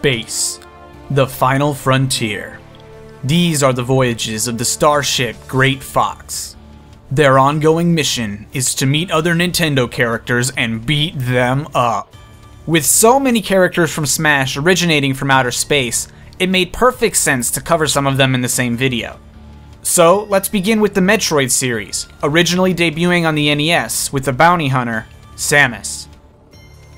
Space. The final frontier. These are the voyages of the starship Great Fox. Their ongoing mission is to meet other Nintendo characters and beat them up. With so many characters from Smash originating from outer space, it made perfect sense to cover some of them in the same video. So, let's begin with the Metroid series, originally debuting on the NES with the bounty hunter, Samus.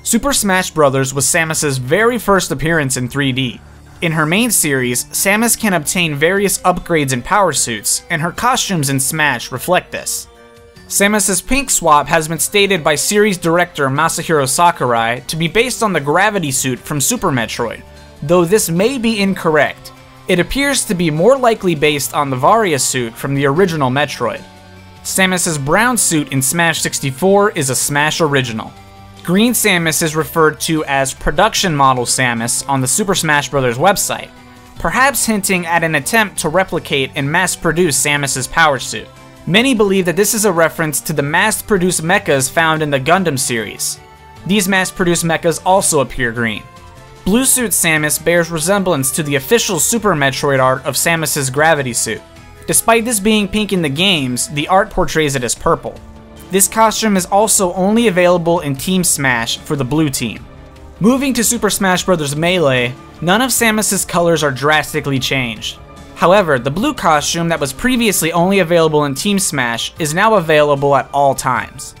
Super Smash Bros. Was Samus's very first appearance in 3D. In her main series, Samus can obtain various upgrades and power suits, and her costumes in Smash reflect this. Samus's pink swap has been stated by series director Masahiro Sakurai to be based on the gravity suit from Super Metroid, though this may be incorrect. It appears to be more likely based on the Varia suit from the original Metroid. Samus's brown suit in Smash 64 is a Smash original. Green Samus is referred to as Production Model Samus on the Super Smash Bros. Website, perhaps hinting at an attempt to replicate and mass-produce Samus's power suit. Many believe that this is a reference to the mass-produced mechas found in the Gundam series. These mass-produced mechas also appear green. Blue Suit Samus bears resemblance to the official Super Metroid art of Samus's gravity suit. Despite this being pink in the games, the art portrays it as purple. This costume is also only available in Team Smash for the blue team. Moving to Super Smash Bros. Melee, none of Samus's colors are drastically changed. However, the blue costume that was previously only available in Team Smash is now available at all times.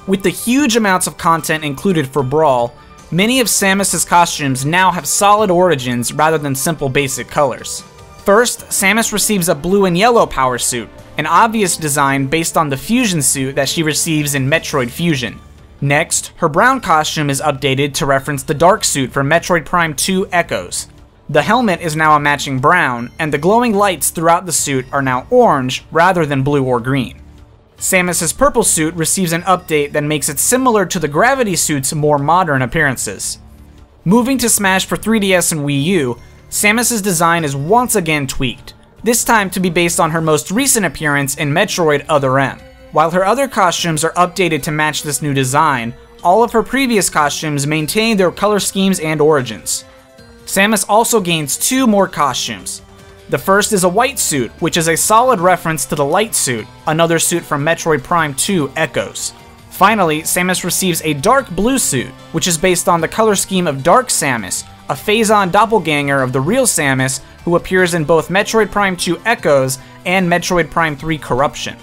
With the huge amounts of content included for Brawl, many of Samus's costumes now have solid origins rather than simple basic colors. First, Samus receives a blue and yellow power suit, an obvious design based on the fusion suit that she receives in Metroid Fusion. Next, her brown costume is updated to reference the dark suit from Metroid Prime 2 Echoes. The helmet is now a matching brown, and the glowing lights throughout the suit are now orange rather than blue or green. Samus's purple suit receives an update that makes it similar to the gravity suit's more modern appearances. Moving to Smash for 3DS and Wii U, Samus's design is once again tweaked, this time to be based on her most recent appearance in Metroid Other M. While her other costumes are updated to match this new design, all of her previous costumes maintain their color schemes and origins. Samus also gains two more costumes. The first is a white suit, which is a solid reference to the light suit, another suit from Metroid Prime 2 Echoes. Finally, Samus receives a dark blue suit, which is based on the color scheme of Dark Samus, a phase-on doppelganger of the real Samus who appears in both Metroid Prime 2 Echoes and Metroid Prime 3 Corruption.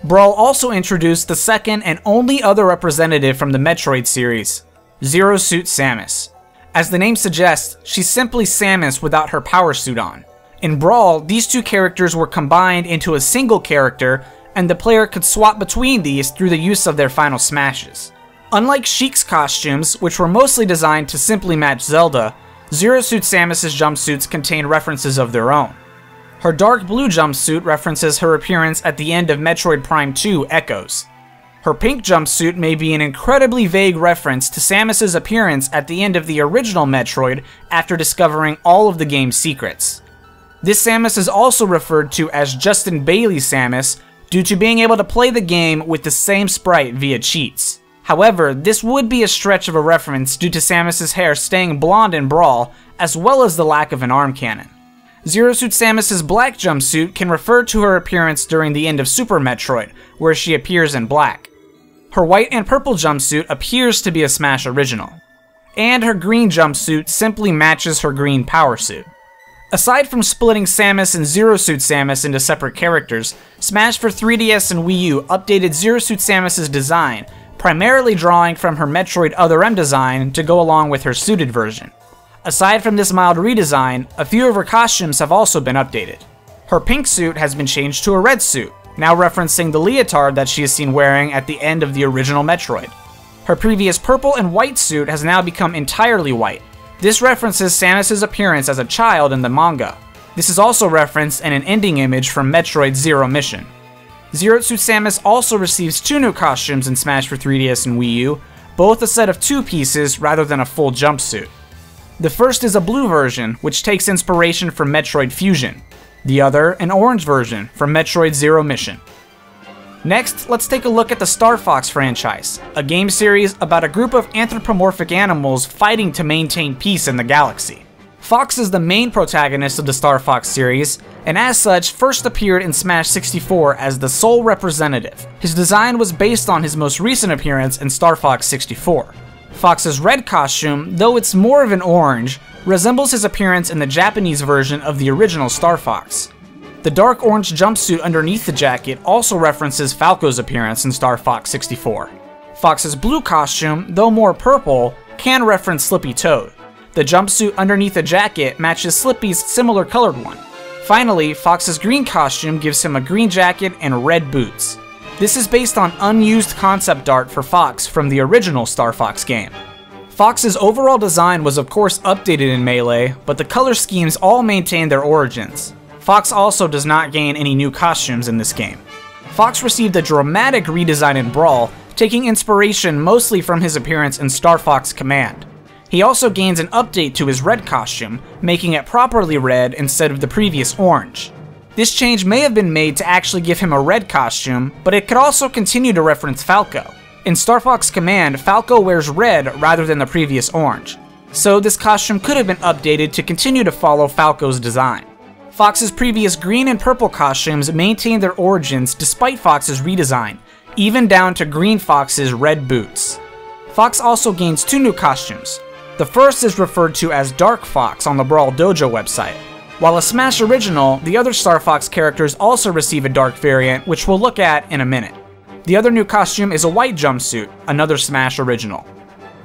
Brawl also introduced the second and only other representative from the Metroid series, Zero Suit Samus. As the name suggests, she's simply Samus without her power suit on. In Brawl, these two characters were combined into a single character, and the player could swap between these through the use of their final smashes. Unlike Sheik's costumes, which were mostly designed to simply match Zelda, Zero Suit Samus's jumpsuits contain references of their own. Her dark blue jumpsuit references her appearance at the end of Metroid Prime 2 Echoes. Her pink jumpsuit may be an incredibly vague reference to Samus's appearance at the end of the original Metroid after discovering all of the game's secrets. This Samus is also referred to as Justin Bailey Samus due to being able to play the game with the same sprite via cheats. However, this would be a stretch of a reference due to Samus's hair staying blonde in Brawl, as well as the lack of an arm cannon. Zero Suit Samus's black jumpsuit can refer to her appearance during the end of Super Metroid, where she appears in black. Her white and purple jumpsuit appears to be a Smash original. And her green jumpsuit simply matches her green power suit. Aside from splitting Samus and Zero Suit Samus into separate characters, Smash for 3DS and Wii U updated Zero Suit Samus's design, primarily drawing from her Metroid Other M design to go along with her suited version. Aside from this mild redesign, a few of her costumes have also been updated. Her pink suit has been changed to a red suit, now referencing the leotard that she is seen wearing at the end of the original Metroid. Her previous purple and white suit has now become entirely white. This references Samus's appearance as a child in the manga. This is also referenced in an ending image from Metroid Zero Mission. Zero Suit Samus also receives two new costumes in Smash for 3DS and Wii U, both a set of two pieces rather than a full jumpsuit. The first is a blue version, which takes inspiration from Metroid Fusion. The other, an orange version from Metroid Zero Mission. Next, let's take a look at the Star Fox franchise, a game series about a group of anthropomorphic animals fighting to maintain peace in the galaxy. Fox is the main protagonist of the Star Fox series, and as such, first appeared in Smash 64 as the sole representative. His design was based on his most recent appearance in Star Fox 64. Fox's red costume, though it's more of an orange, resembles his appearance in the Japanese version of the original Star Fox. The dark orange jumpsuit underneath the jacket also references Falco's appearance in Star Fox 64. Fox's blue costume, though more purple, can reference Slippy Toad. The jumpsuit underneath the jacket matches Slippy's similar colored one. Finally, Fox's green costume gives him a green jacket and red boots. This is based on unused concept art for Fox from the original Star Fox game. Fox's overall design was of course updated in Melee, but the color schemes all maintain their origins. Fox also does not gain any new costumes in this game. Fox received a dramatic redesign in Brawl, taking inspiration mostly from his appearance in Star Fox Command. He also gains an update to his red costume, making it properly red instead of the previous orange. This change may have been made to actually give him a red costume, but it could also continue to reference Falco. In Star Fox Command, Falco wears red rather than the previous orange, so this costume could have been updated to continue to follow Falco's design. Fox's previous green and purple costumes maintain their origins despite Fox's redesign, even down to Green Fox's red boots. Fox also gains two new costumes. The first is referred to as Dark Fox on the Brawl Dojo website. While a Smash original, the other Star Fox characters also receive a dark variant, which we'll look at in a minute. The other new costume is a white jumpsuit, another Smash original.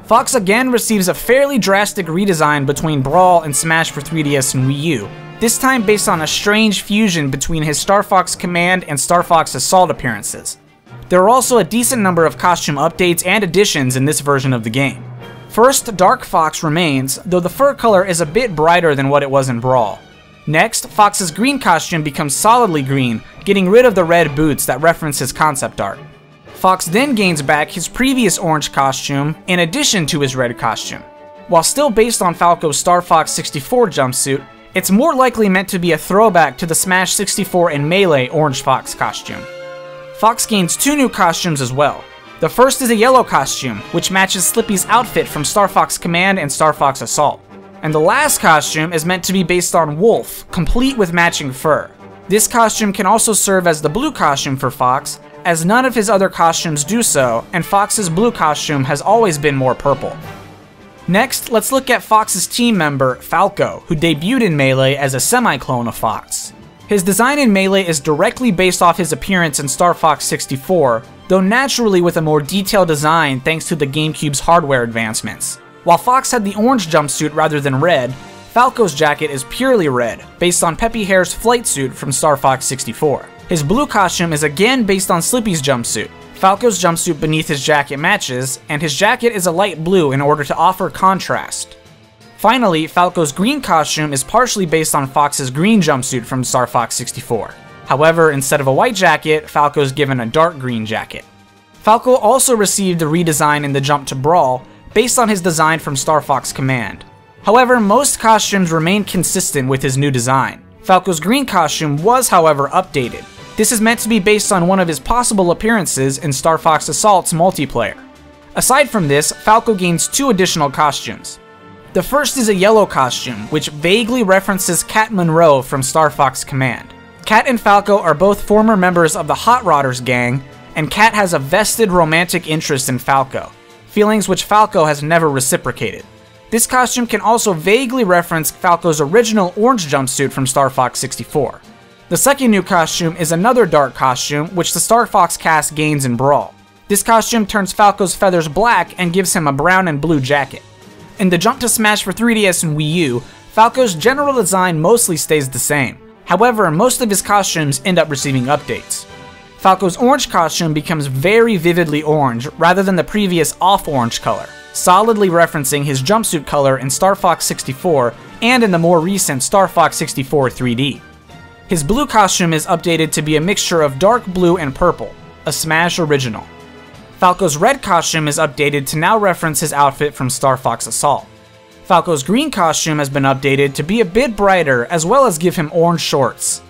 Fox again receives a fairly drastic redesign between Brawl and Smash for 3DS and Wii U, this time based on a strange fusion between his Star Fox Command and Star Fox Assault appearances. There are also a decent number of costume updates and additions in this version of the game. First, Dark Fox remains, though the fur color is a bit brighter than what it was in Brawl. Next, Fox's green costume becomes solidly green, getting rid of the red boots that reference his concept art. Fox then gains back his previous orange costume in addition to his red costume. While still based on Falco's Star Fox 64 jumpsuit, it's more likely meant to be a throwback to the Smash 64 and Melee Orange Fox costume. Fox gains two new costumes as well. The first is a yellow costume, which matches Slippy's outfit from Star Fox Command and Star Fox Assault. And the last costume is meant to be based on Wolf, complete with matching fur. This costume can also serve as the blue costume for Fox, as none of his other costumes do so, and Fox's blue costume has always been more purple. Next, let's look at Fox's team member, Falco, who debuted in Melee as a semi-clone of Fox. His design in Melee is directly based off his appearance in Star Fox 64, though naturally with a more detailed design thanks to the GameCube's hardware advancements. While Fox had the orange jumpsuit rather than red, Falco's jacket is purely red, based on Peppy Hare's flight suit from Star Fox 64. His blue costume is again based on Slippy's jumpsuit. Falco's jumpsuit beneath his jacket matches, and his jacket is a light blue in order to offer contrast. Finally, Falco's green costume is partially based on Fox's green jumpsuit from Star Fox 64. However, instead of a white jacket, Falco's given a dark green jacket. Falco also received a redesign in the jump to Brawl, based on his design from Star Fox Command. However, most costumes remain consistent with his new design. Falco's green costume was, however, updated. This is meant to be based on one of his possible appearances in Star Fox Assault's multiplayer. Aside from this, Falco gains two additional costumes. The first is a yellow costume, which vaguely references Cat Monroe from Star Fox Command. Cat and Falco are both former members of the Hot Rodders gang, and Cat has a vested romantic interest in Falco, feelings which Falco has never reciprocated. This costume can also vaguely reference Falco's original orange jumpsuit from Star Fox 64. The second new costume is another dark costume, which the Star Fox cast gains in Brawl. This costume turns Falco's feathers black and gives him a brown and blue jacket. In the jump to Smash for 3DS and Wii U, Falco's general design mostly stays the same. However, most of his costumes end up receiving updates. Falco's orange costume becomes very vividly orange rather than the previous off-orange color, solidly referencing his jumpsuit color in Star Fox 64 and in the more recent Star Fox 64 3D. His blue costume is updated to be a mixture of dark blue and purple, a Smash original. Falco's red costume is updated to now reference his outfit from Star Fox Assault. Falco's green costume has been updated to be a bit brighter as well as give him orange shorts.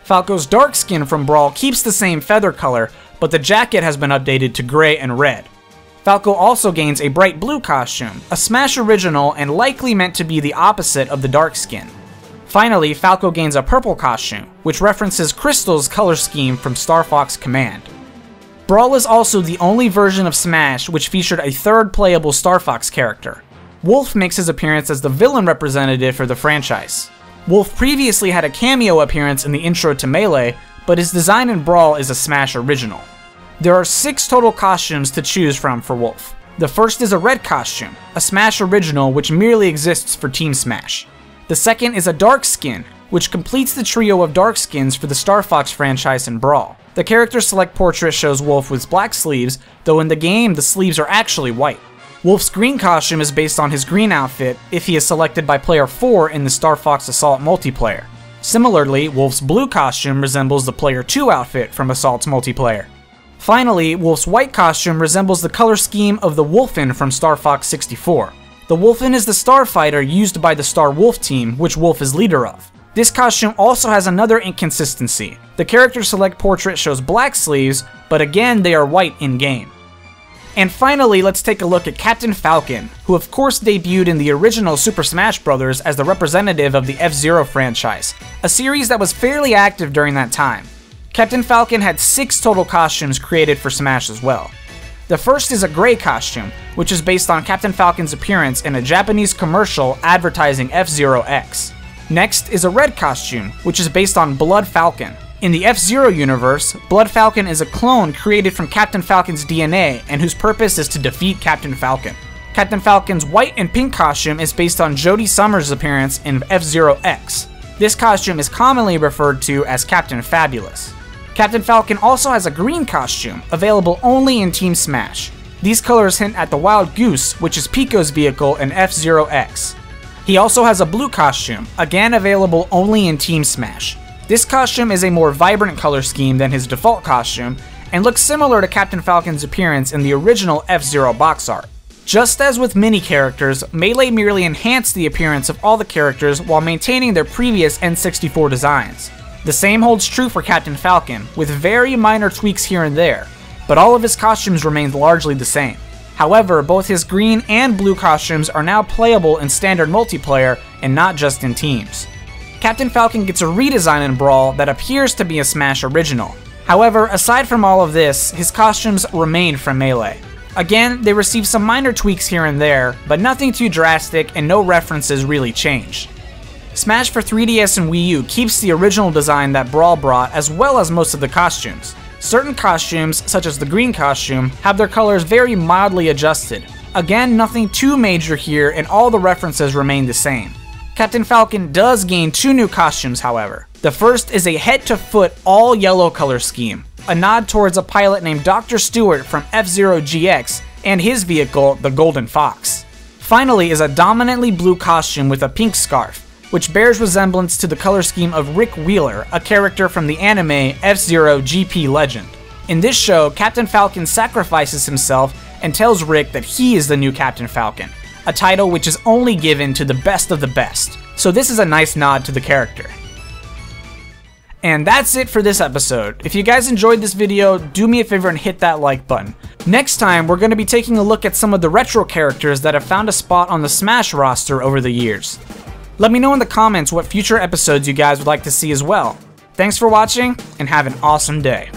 Falco's dark skin from Brawl keeps the same feather color, but the jacket has been updated to gray and red. Falco also gains a bright blue costume, a Smash original and likely meant to be the opposite of the dark skin. Finally, Falco gains a purple costume, which references Crystal's color scheme from Star Fox Command. Brawl is also the only version of Smash which featured a third playable Star Fox character. Wolf makes his appearance as the villain representative for the franchise. Wolf previously had a cameo appearance in the intro to Melee, but his design in Brawl is a Smash original. There are 6 total costumes to choose from for Wolf. The first is a red costume, a Smash original which merely exists for Team Smash. The second is a dark skin, which completes the trio of dark skins for the Star Fox franchise in Brawl. The character select portrait shows Wolf with black sleeves, though in the game the sleeves are actually white. Wolf's green costume is based on his green outfit if he is selected by player 4 in the Star Fox Assault multiplayer. Similarly, Wolf's blue costume resembles the player 2 outfit from Assault's multiplayer. Finally, Wolf's white costume resembles the color scheme of the Wolfen from Star Fox 64. The Wolfen is the starfighter used by the Star Wolf team, which Wolf is leader of. This costume also has another inconsistency. The character select portrait shows black sleeves, but again they are white in-game. And finally, let's take a look at Captain Falcon, who of course debuted in the original Super Smash Bros. As the representative of the F-Zero franchise, a series that was fairly active during that time. Captain Falcon had 6 total costumes created for Smash as well. The first is a gray costume, which is based on Captain Falcon's appearance in a Japanese commercial advertising F-Zero X. Next is a red costume, which is based on Blood Falcon. In the F-Zero universe, Blood Falcon is a clone created from Captain Falcon's DNA and whose purpose is to defeat Captain Falcon. Captain Falcon's white and pink costume is based on Jodie Summer's appearance in F-Zero X. This costume is commonly referred to as Captain Fabulous. Captain Falcon also has a green costume, available only in Team Smash. These colors hint at the Wild Goose, which is Pico's vehicle in F-Zero X. He also has a blue costume, again available only in Team Smash. This costume is a more vibrant color scheme than his default costume, and looks similar to Captain Falcon's appearance in the original F-Zero box art. Just as with many characters, Melee merely enhanced the appearance of all the characters while maintaining their previous N64 designs. The same holds true for Captain Falcon, with very minor tweaks here and there, but all of his costumes remained largely the same. However, both his green and blue costumes are now playable in standard multiplayer and not just in teams. Captain Falcon gets a redesign in Brawl that appears to be a Smash original. However, aside from all of this, his costumes remain from Melee. Again, they receive some minor tweaks here and there, but nothing too drastic and no references really change. Smash for 3DS and Wii U keeps the original design that Brawl brought as well as most of the costumes. Certain costumes, such as the green costume, have their colors very mildly adjusted. Again, nothing too major here and all the references remain the same. Captain Falcon does gain 2 new costumes however. The first is a head-to-foot all-yellow color scheme, a nod towards a pilot named Dr. Stewart from F-Zero GX and his vehicle, the Golden Fox. Finally is a dominantly blue costume with a pink scarf, which bears resemblance to the color scheme of Rick Wheeler, a character from the anime F-Zero GP Legend. In this show, Captain Falcon sacrifices himself and tells Rick that he is the new Captain Falcon, a title which is only given to the best of the best, so this is a nice nod to the character. And that's it for this episode. If you guys enjoyed this video, do me a favor and hit that like button. Next time, we're going to be taking a look at some of the retro characters that have found a spot on the Smash roster over the years. Let me know in the comments what future episodes you guys would like to see as well. Thanks for watching, and have an awesome day.